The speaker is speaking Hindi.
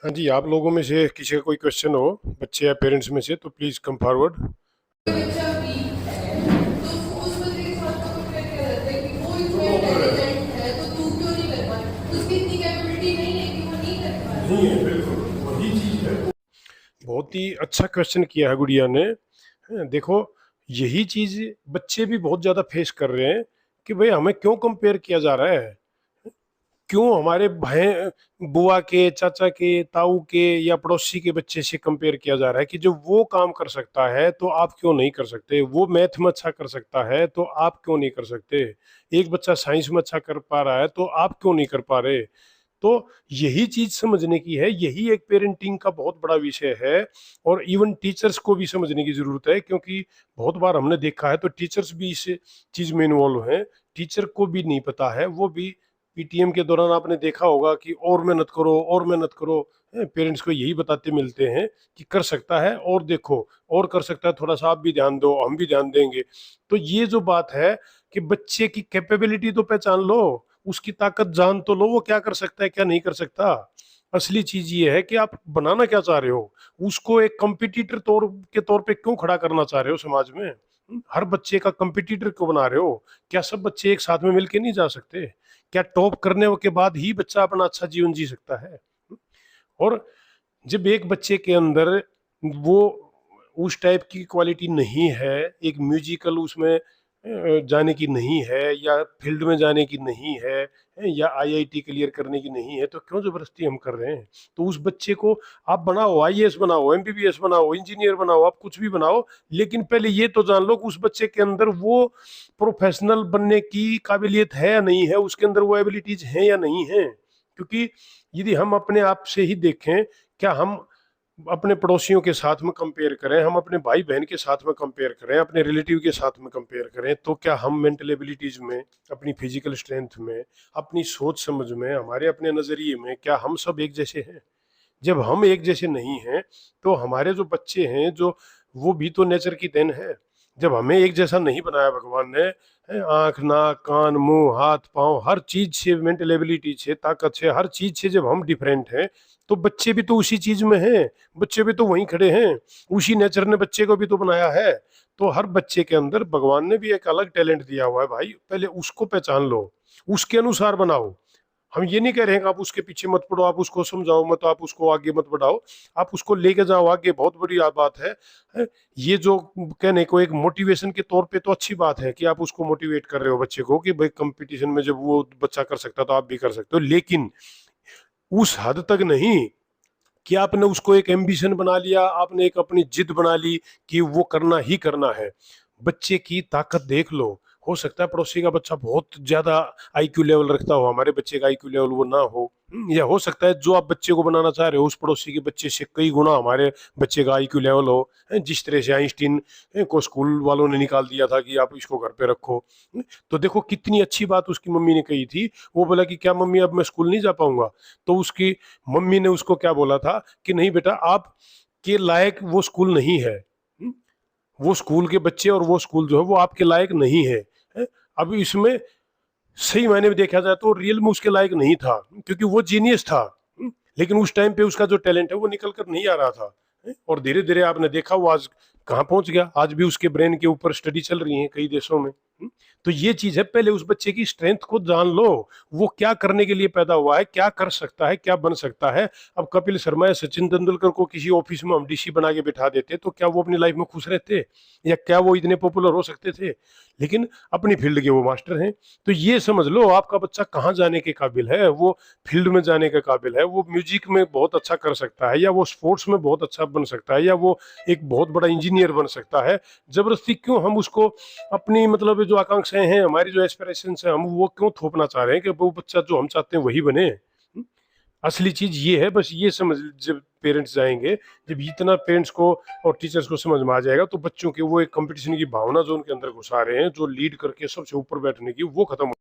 हाँ जी, आप लोगों में से किसी का कोई क्वेश्चन हो, बच्चे या पेरेंट्स में से, तो प्लीज कम फॉरवर्ड। बच्चा वीक है तो उस बच्चे के साथ तो कंपेयर किया जाता है कि वो इतना इंटेलिजेंट है तो तू क्यों नहीं कर पा रहा, उसकी इतनी कैपेबिलिटी नहीं है कि वो नहीं कर पा रहा। नहीं है, बिल्कुल वही चीज है। बहुत ही अच्छा क्वेश्चन किया है गुड़िया ने। देखो, यही चीज बच्चे भी बहुत ज्यादा फेस कर रहे हैं कि भाई हमें क्यों कंपेयर किया जा रहा है, क्यों हमारे भाई, बुआ के, चाचा के, ताऊ के या पड़ोसी के बच्चे से कंपेयर किया जा रहा है कि जो वो काम कर सकता है तो आप क्यों नहीं कर सकते, वो मैथ में अच्छा कर सकता है तो आप क्यों नहीं कर सकते, एक बच्चा साइंस में अच्छा कर पा रहा है तो आप क्यों नहीं कर पा रहे। तो यही चीज समझने की है, यही एक पेरेंटिंग का बहुत बड़ा विषय है। और इवन टीचर्स को भी समझने की जरूरत है, क्योंकि बहुत बार हमने देखा है तो टीचर्स भी इस चीज में इन्वॉल्व हैं। टीचर को भी नहीं पता है, वो भी पीटीएम के दौरान आपने देखा होगा कि और मेहनत करो और मेहनत करो। पेरेंट्स को यही बताते मिलते हैं कि कर सकता है और देखो, और कर सकता है, थोड़ा सा आप भी ध्यान दो, हम भी ध्यान देंगे। तो ये जो बात है कि बच्चे की कैपेबिलिटी तो पहचान लो, उसकी ताकत जान तो लो, वो क्या कर सकता है क्या नहीं कर सकता। असली चीज ये है कि आप बनाना क्या चाह रहे हो, उसको एक कंपिटिटर तौर पे क्यों खड़ा करना चाह रहे हो समाज में। हर बच्चे का कंपिटिटर क्यों बना रहे हो, क्या सब बच्चे एक साथ में मिलके नहीं जा सकते, क्या टॉप करने के बाद ही बच्चा अपना अच्छा जीवन जी सकता है। और जब एक बच्चे के अंदर वो उस टाइप की क्वालिटी नहीं है, एक म्यूजिकल उसमें जाने की नहीं है, या फील्ड में जाने की नहीं है, या आईआईटी क्लियर करने की नहीं है, तो क्यों जबरदस्ती हम कर रहे हैं। तो उस बच्चे को आप बनाओ, आईएएस बनाओ, एमबीबीएस बनाओ, इंजीनियर बनाओ, आप कुछ भी बनाओ, लेकिन पहले ये तो जान लो कि उस बच्चे के अंदर वो प्रोफेशनल बनने की काबिलियत है या नहीं है, उसके अंदर वो एबिलिटीज हैं या नहीं है। क्योंकि यदि हम अपने आप से ही देखें, क्या हम अपने पड़ोसियों के साथ में कंपेयर करें, हम अपने भाई बहन के साथ में कंपेयर करें, अपने रिलेटिव के साथ में कंपेयर करें, तो क्या हम मेंटल एबिलिटीज में, अपनी फिजिकल स्ट्रेंथ में, अपनी सोच समझ में, हमारे अपने नजरिए में, क्या हम सब एक जैसे हैं। जब हम एक जैसे नहीं हैं, तो हमारे जो बच्चे हैं, जो वो भी तो नेचर की देन है। जब हमें एक जैसा नहीं बनाया भगवान ने, आंख, नाक, कान, मुंह, हाथ, पांव, हर चीज से, मेंटल एबिलिटी से, ताकत से, हर चीज से जब हम डिफरेंट हैं, तो बच्चे भी तो उसी चीज में हैं, बच्चे भी तो वहीं खड़े हैं, उसी नेचर ने बच्चे को भी तो बनाया है। तो हर बच्चे के अंदर भगवान ने भी एक अलग टैलेंट दिया हुआ है भाई, पहले उसको पहचान लो, उसके अनुसार बनाओ। हम ये नहीं कह रहे हैं कि आप उसके पीछे मत पड़ो, आप उसको समझाओ मत, आप उसको आगे मत बढ़ाओ, आप उसको लेके जाओ आगे, बहुत बड़ी बात है। ये जो कहने को एक मोटिवेशन के तौर पे तो अच्छी बात है कि आप उसको मोटिवेट कर रहे हो बच्चे को कि भाई कंपटीशन में जब वो बच्चा कर सकता तो आप भी कर सकते हो, लेकिन उस हद तक नहीं कि आपने उसको एक एम्बिशन बना लिया, आपने एक अपनी जिद बना ली कि वो करना ही करना है। बच्चे की ताकत देख लो, हो सकता है पड़ोसी का बच्चा बहुत ज्यादा आईक्यू लेवल रखता हो, हमारे बच्चे का आईक्यू लेवल वो ना हो। या हो सकता है जो आप बच्चे को बनाना चाह रहे हो उस पड़ोसी के बच्चे से कई गुना हमारे बच्चे का आईक्यू लेवल हो। जिस तरह से आइंस्टीन को स्कूल वालों ने निकाल दिया था कि आप इसको घर पे रखो, तो देखो कितनी अच्छी बात उसकी मम्मी ने कही थी। वो बोला कि क्या मम्मी अब मैं स्कूल नहीं जा पाऊंगा, तो उसकी मम्मी ने उसको क्या बोला था कि नहीं बेटा, आप के लायक वो स्कूल नहीं है। वो स्कूल के बच्चे और वो स्कूल जो है वो आपके लायक नहीं है। अब इसमें सही मायने में देखा जाए तो रियल में उसके लायक नहीं था, क्योंकि वो जीनियस था, लेकिन उस टाइम पे उसका जो टैलेंट है वो निकल कर नहीं आ रहा था। और धीरे धीरे आपने देखा वो आज कहाँ पहुंच गया, आज भी उसके ब्रेन के ऊपर स्टडी चल रही है कई देशों में। तो ये चीज है, पहले उस बच्चे की स्ट्रेंथ को जान लो, वो क्या करने के लिए पैदा हुआ है, क्या कर सकता है, क्या बन सकता है। अब कपिल शर्मा या सचिन तेंदुलकर को किसी ऑफिस में हम डीसी बना के बिठा देते तो क्या वो अपनी लाइफ में खुश रहते, या क्या वो इतने पॉपुलर हो सकते थे। लेकिन अपनी फील्ड के वो मास्टर हैं। तो ये समझ लो आपका बच्चा कहाँ जाने के काबिल है, वो फील्ड में जाने के काबिल है, वो म्यूजिक में बहुत अच्छा कर सकता है, या वो स्पोर्ट्स में बहुत अच्छा बन सकता है, या वो एक बहुत बड़ा इंजीनियर बन सकता है। जबरदस्ती क्यों हम उसको अपनी मतलब जो आकांक्षाएं हैं, हमारी जो एस्पिरेशन है, हम वो क्यों थोपना चाह रहे हैं कि वो बच्चा जो हम चाहते हैं वही बने। असली चीज ये है, बस ये समझ जब पेरेंट्स जाएंगे, जब इतना पेरेंट्स को और टीचर्स को समझ में आ जाएगा, तो बच्चों के वो एक कंपटीशन की भावना जो उनके अंदर घुसा रहे हैं, जो लीड करके सबसे ऊपर बैठने की, वो खत्म